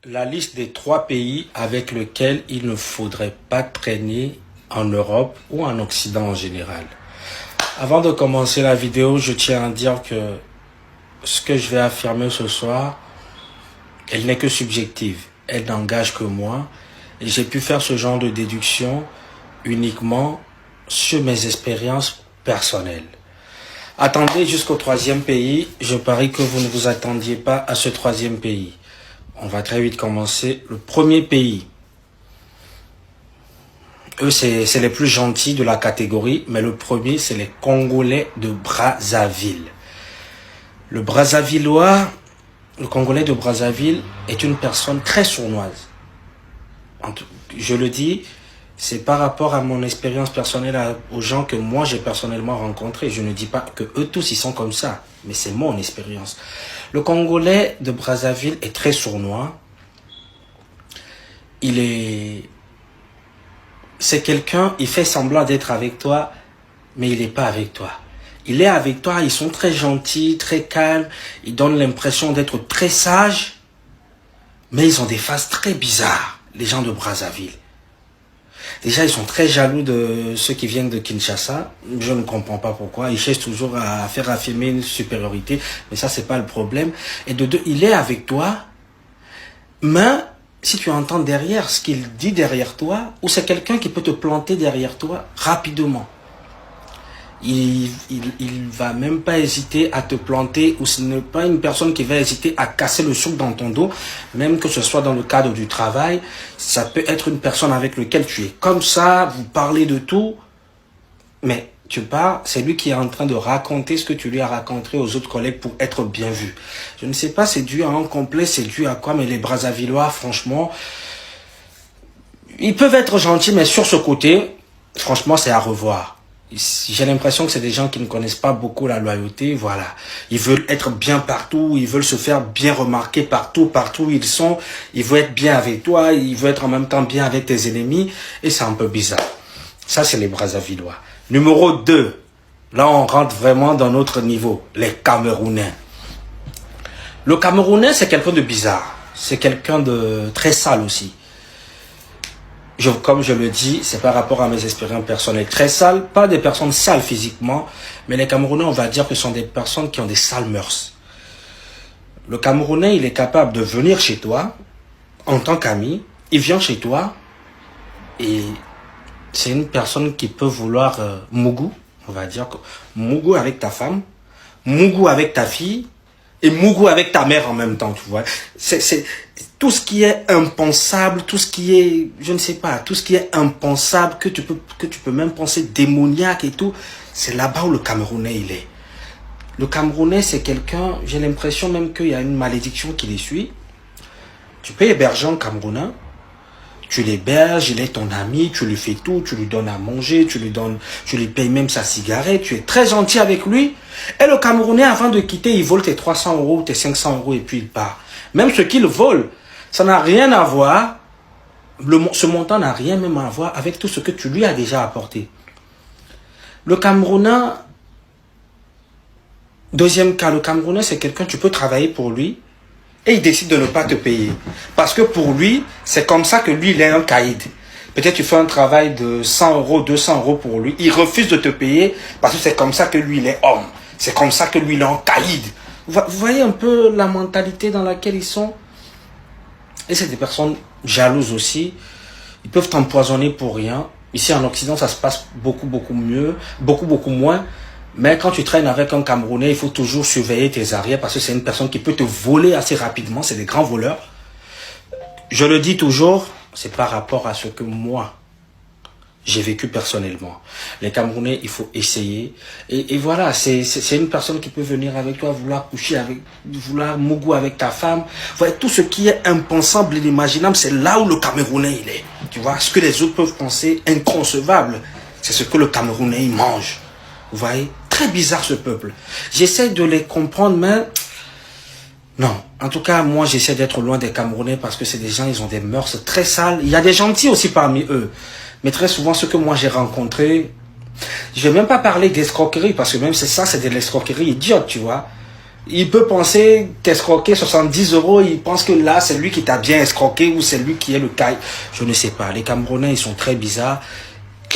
La liste des 3 pays avec lesquels il ne faudrait pas traîner en Europe ou en Occident en général. Avant de commencer la vidéo, je tiens à dire que ce que je vais affirmer ce soir, elle n'est que subjective. Elle n'engage que moi. Et j'ai pu faire ce genre de déduction uniquement sur mes expériences personnelles. Attendez jusqu'au 3e pays. Je parie que vous ne vous attendiez pas à ce 3e pays. On va très vite commencer. Le premier pays. Eux, c'est les plus gentils de la catégorie. Mais le premier, c'est les Congolais de Brazzaville. Le Brazzavillois, le Congolais de Brazzaville est une personne très sournoise. Je le dis, c'est par rapport à mon expérience personnelle aux gens que moi j'ai personnellement rencontrés. Je ne dis pas que eux tous ils sont comme ça, mais c'est mon expérience. Le Congolais de Brazzaville est très sournois. C'est quelqu'un, il fait semblant d'être avec toi, mais il n'est pas avec toi. Il est avec toi, ils sont très gentils, très calmes, ils donnent l'impression d'être très sages, mais ils ont des faces très bizarres, les gens de Brazzaville. Déjà, ils sont très jaloux de ceux qui viennent de Kinshasa. Je ne comprends pas pourquoi. Ils cherchent toujours à faire affirmer une supériorité, mais ça, c'est pas le problème. Et de deux, il est avec toi, mais si tu entends derrière ce qu'il dit derrière toi, ou c'est quelqu'un qui peut te planter derrière toi rapidement. Il va même pas hésiter à te planter, ou ce n'est pas une personne qui va hésiter à casser le souffle dans ton dos, même que ce soit dans le cadre du travail. Ça peut être une personne avec laquelle tu es comme ça, vous parlez de tout, mais tu pars, c'est lui qui est en train de raconter ce que tu lui as raconté aux autres collègues pour être bien vu. Je ne sais pas, c'est dû à un complet, c'est dû à quoi, mais les Brazzavillois, franchement, ils peuvent être gentils, mais sur ce côté, franchement, c'est à revoir. J'ai l'impression que c'est des gens qui ne connaissent pas beaucoup la loyauté, voilà. Ils veulent être bien partout, ils veulent se faire bien remarquer partout où ils sont. Ils veulent être bien avec toi, ils veulent être en même temps bien avec tes ennemis, et c'est un peu bizarre. Ça, c'est les Brazzavillois. Numéro 2, là on rentre vraiment dans notre niveau, les Camerounais. Le Camerounais, c'est quelqu'un de bizarre, c'est quelqu'un de très sale aussi. Comme je le dis, c'est par rapport à mes expériences personnelles. Très sales, pas des personnes sales physiquement, mais les Camerounais, on va dire que ce sont des personnes qui ont des sales mœurs. Le Camerounais, il est capable de venir chez toi, en tant qu'ami, il vient chez toi, et c'est une personne qui peut vouloir mougou, on va dire, mougou avec ta femme, mougou avec ta fille, et mougou avec ta mère en même temps, tu vois. C'est tout ce qui est impensable, tout ce qui est, je ne sais pas, tout ce qui est impensable, que tu peux même penser démoniaque et tout, c'est là-bas où le Camerounais il est. Le Camerounais, c'est quelqu'un, j'ai l'impression même qu'il y a une malédiction qui les suit. Tu peux héberger un Camerounais, tu l'héberges, il est ton ami, tu lui fais tout, tu lui donnes à manger, tu lui payes même sa cigarette, tu es très gentil avec lui. Et le Camerounais, avant de quitter, il vole tes 300 euros, tes 500 euros et puis il part. Même ce qu'il vole, ça n'a rien à voir, ce montant n'a rien même à voir avec tout ce que tu lui as déjà apporté. Le Camerounais, deuxième cas, le Camerounais, c'est quelqu'un, tu peux travailler pour lui, et il décide de ne pas te payer. Parce que pour lui, c'est comme ça que lui, il est un caïd. Peut-être tu fais un travail de 100 euros, 200 euros pour lui. Il refuse de te payer parce que c'est comme ça que lui, il est homme. C'est comme ça que lui, il est un caïd. Vous voyez un peu la mentalité dans laquelle ils sont? Et c'est des personnes jalouses aussi. Ils peuvent t'empoisonner pour rien. Ici en Occident, ça se passe beaucoup mieux, beaucoup moins. Mais quand tu traînes avec un Camerounais, il faut toujours surveiller tes arrières parce que c'est une personne qui peut te voler assez rapidement. C'est des grands voleurs. Je le dis toujours, c'est par rapport à ce que moi, j'ai vécu personnellement. Les Camerounais, il faut essayer. Et voilà, c'est une personne qui peut venir avec toi, vouloir coucher avec, vouloir mougou avec ta femme. Voilà, tout ce qui est impensable, inimaginable, c'est là où le Camerounais, il est. Tu vois, ce que les autres peuvent penser inconcevable, c'est ce que le Camerounais, il mange. Vous voyez, très bizarre ce peuple. J'essaie de les comprendre, mais non. En tout cas, moi, j'essaie d'être loin des Camerounais parce que c'est des gens, ils ont des mœurs très sales. Il y a des gentils aussi parmi eux. Mais très souvent, ceux que moi j'ai rencontrés, je vais même pas parler d'escroquerie parce que même c'est ça, c'est de l'escroquerie idiote, tu vois. Il peut penser t'escroquer 70 €, il pense que là, c'est lui qui t'a bien escroqué ou c'est lui qui est le caille. Je ne sais pas. Les Camerounais, ils sont très bizarres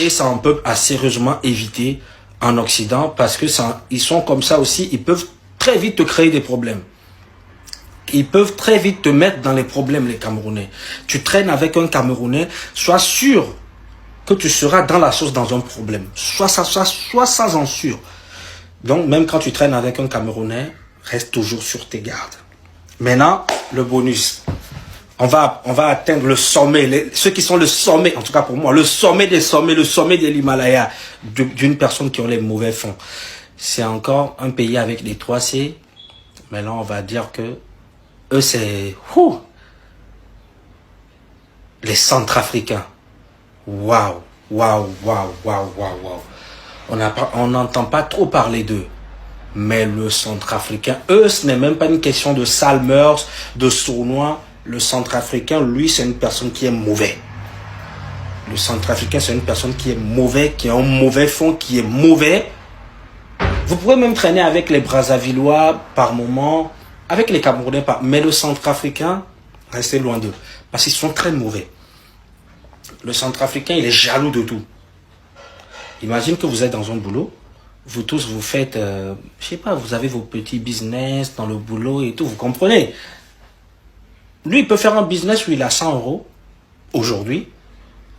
et ça, on peut assez sérieusement éviter en Occident parce que ça, ils sont comme ça aussi. Ils peuvent très vite te créer des problèmes. Ils peuvent très vite te mettre dans les problèmes, les Camerounais. Tu traînes avec un Camerounais, sois sûr que tu seras dans la sauce dans un problème. Sois ça en sûr. Donc, même quand tu traînes avec un Camerounais, reste toujours sur tes gardes. Maintenant, le bonus. On va atteindre le sommet. Ceux qui sont le sommet, en tout cas pour moi, le sommet des sommets, le sommet de l'Himalaya, d'une personne qui ont les mauvais fonds. C'est encore un pays avec les 3C. Mais là, on va dire que eux, c'est les Centrafricains. Waouh, waouh, waouh, waouh, waouh, waouh. On n'entend pas trop parler d'eux. Mais le Centrafricain, eux, ce n'est même pas une question de sales mœurs, de sournois. Le Centrafricain, lui, c'est une personne qui est mauvais. Le Centrafricain, c'est une personne qui est mauvais, qui a un mauvais fond, qui est mauvais. Vous pouvez même traîner avec les Brazzavillois par moment, avec les Camerounais, mais le Centrafricain, restez loin d'eux. Parce qu'ils sont très mauvais. Le Centrafricain, il est jaloux de tout. Imagine que vous êtes dans un boulot. Vous tous, vous faites, je sais pas, vous avez vos petits business dans le boulot et tout, vous comprenez. Lui, il peut faire un business où il a 100 € aujourd'hui.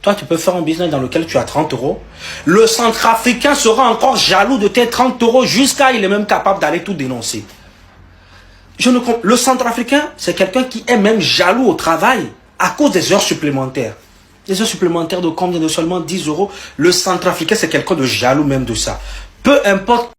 Toi, tu peux faire un business dans lequel tu as 30 €. Le Centrafricain sera encore jaloux de tes 30 € jusqu'à il est même capable d'aller tout dénoncer. Le Centrafricain, c'est quelqu'un qui est même jaloux au travail à cause des heures supplémentaires. Des heures supplémentaires de combien? De seulement 10 €. Le Centrafricain, c'est quelqu'un de jaloux même de ça. Peu importe